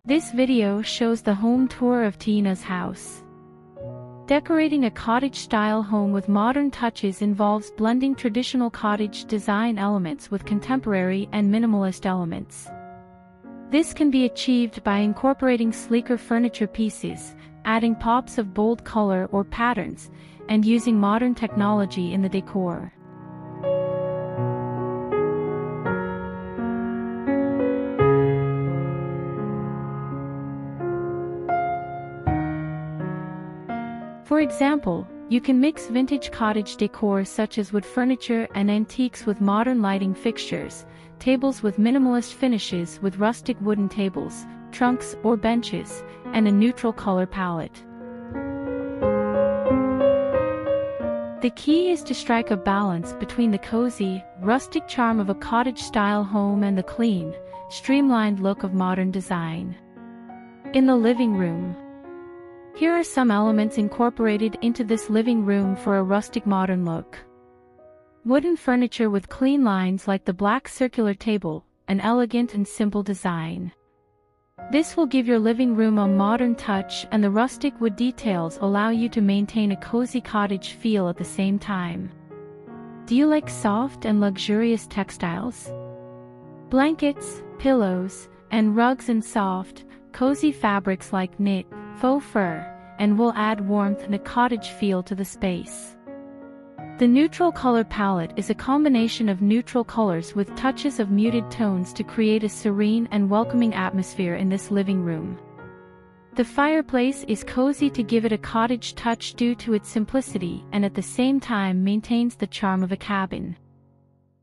This video shows the home tour of Tina's house. Decorating a cottage-style home with modern touches involves blending traditional cottage design elements with contemporary and minimalist elements. This can be achieved by incorporating sleeker furniture pieces, adding pops of bold color or patterns, and using modern technology in the decor. For example, you can mix vintage cottage decor such as wood furniture and antiques with modern lighting fixtures, tables with minimalist finishes with rustic wooden tables, trunks or benches, and a neutral color palette. The key is to strike a balance between the cozy, rustic charm of a cottage-style home and the clean, streamlined look of modern design. In the living room. Here are some elements incorporated into this living room for a rustic modern look. Wooden furniture with clean lines like the black circular table, an elegant and simple design. This will give your living room a modern touch, and the rustic wood details allow you to maintain a cozy cottage feel at the same time. Do you like soft and luxurious textiles? Blankets, pillows, and rugs and soft, cozy fabrics like knit, faux fur, and will add warmth and a cottage feel to the space. The neutral color palette is a combination of neutral colors with touches of muted tones to create a serene and welcoming atmosphere in this living room. The fireplace is cozy to give it a cottage touch due to its simplicity and at the same time maintains the charm of a cabin.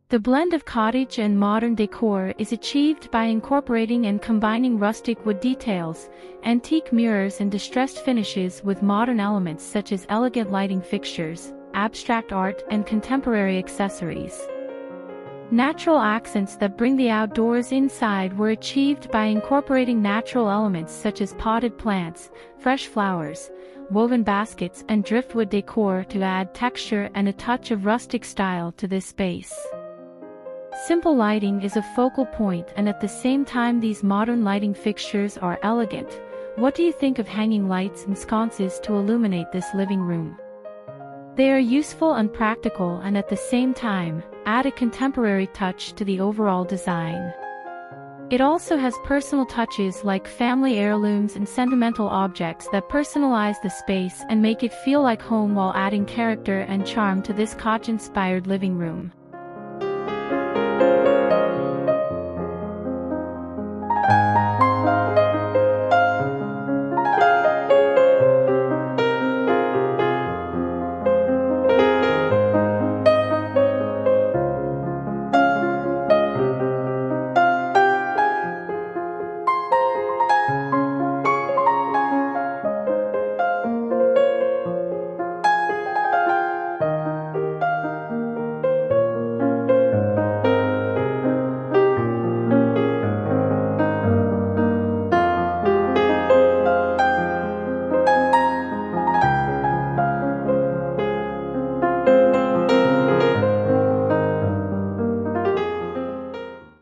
The blend of cottage and modern decor is achieved by incorporating and combining rustic wood details, antique mirrors and distressed finishes with modern elements such as elegant lighting fixtures, abstract art and contemporary accessories. Natural accents that bring the outdoors inside were achieved by incorporating natural elements such as potted plants, fresh flowers, woven baskets and driftwood decor to add texture and a touch of rustic style to this space. Simple lighting is a focal point, and at the same time these modern lighting fixtures are elegant. What do you think of hanging lights and sconces to illuminate this living room? They are useful and practical, and at the same time, add a contemporary touch to the overall design. It also has personal touches like family heirlooms and sentimental objects that personalize the space and make it feel like home while adding character and charm to this cottage-inspired living room.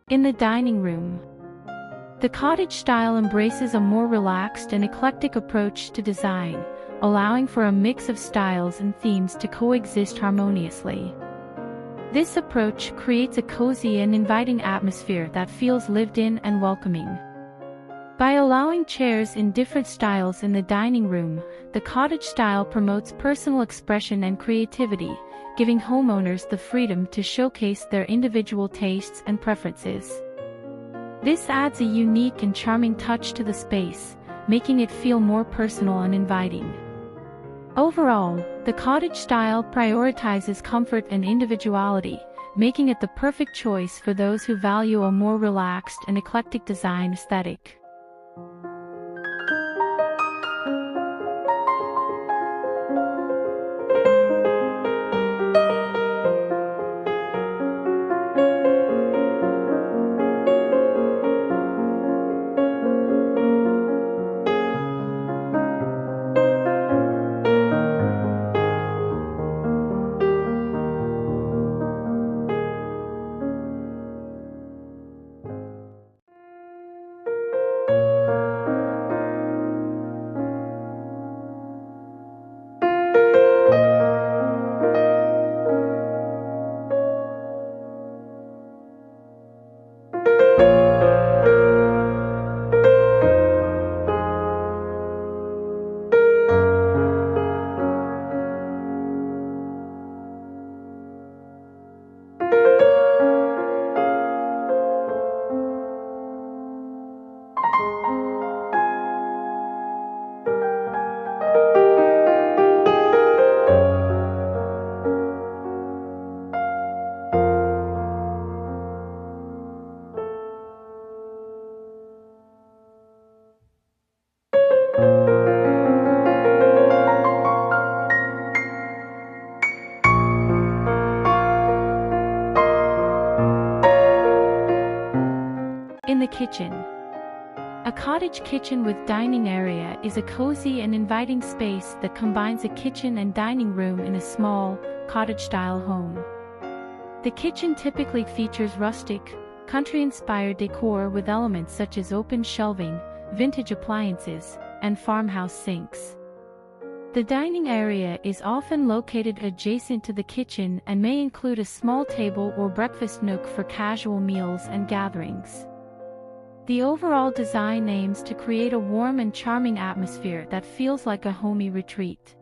In the dining room. The cottage style embraces a more relaxed and eclectic approach to design, allowing for a mix of styles and themes to coexist harmoniously. This approach creates a cozy and inviting atmosphere that feels lived in and welcoming. By allowing chairs in different styles in the dining room, the cottage style promotes personal expression and creativity, giving homeowners the freedom to showcase their individual tastes and preferences. This adds a unique and charming touch to the space, making it feel more personal and inviting. Overall, the cottage style prioritizes comfort and individuality, making it the perfect choice for those who value a more relaxed and eclectic design aesthetic. the kitchen. A cottage kitchen with dining area is a cozy and inviting space that combines a kitchen and dining room in a small, cottage-style home. The kitchen typically features rustic, country-inspired decor with elements such as open shelving, vintage appliances, and farmhouse sinks. The dining area is often located adjacent to the kitchen and may include a small table or breakfast nook for casual meals and gatherings. The overall design aims to create a warm and charming atmosphere that feels like a homey retreat.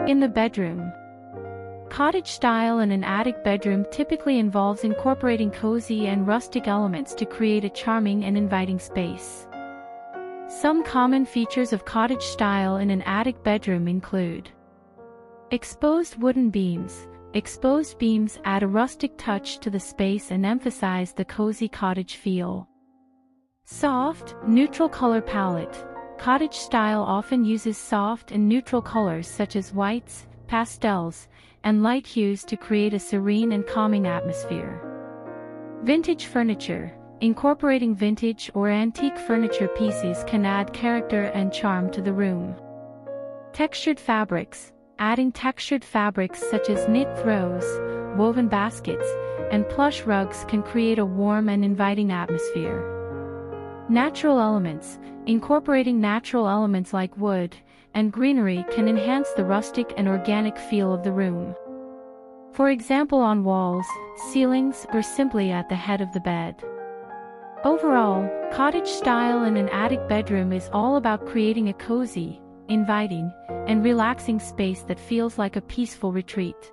In the bedroom. Cottage style in an attic bedroom typically involves incorporating cozy and rustic elements to create a charming and inviting space. Some common features of cottage style in an attic bedroom include exposed wooden beams. Exposed beams add a rustic touch to the space and emphasize the cozy cottage feel. Soft, neutral color palette. Cottage style often uses soft and neutral colors such as whites, pastels, and light hues to create a serene and calming atmosphere. Vintage furniture. Incorporating vintage or antique furniture pieces can add character and charm to the room. Textured fabrics. Adding textured fabrics such as knit throws, woven baskets, and plush rugs can create a warm and inviting atmosphere. Natural elements. Incorporating natural elements like wood and greenery can enhance the rustic and organic feel of the room. For example, on walls, ceilings, or simply at the head of the bed. Overall, cottage style in an attic bedroom is all about creating a cozy, inviting, and relaxing space that feels like a peaceful retreat.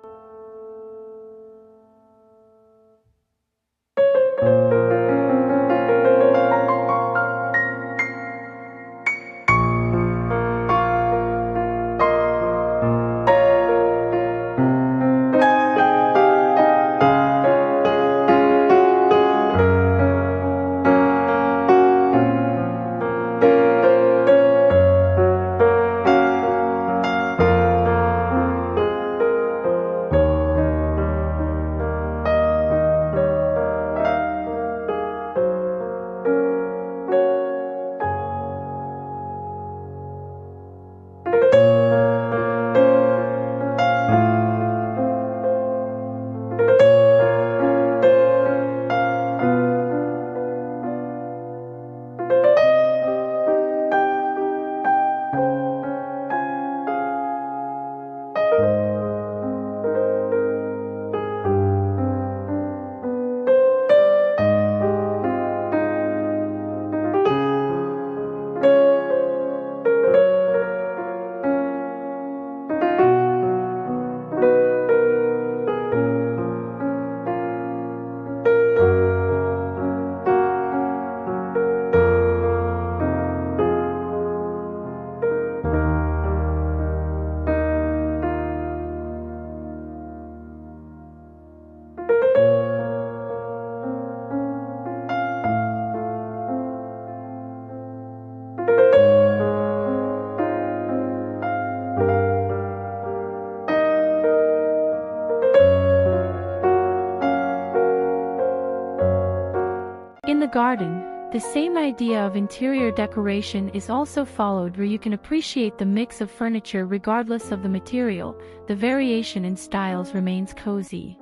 In the garden, the same idea of interior decoration is also followed, where you can appreciate the mix of furniture regardless of the material. The variation in styles remains cozy.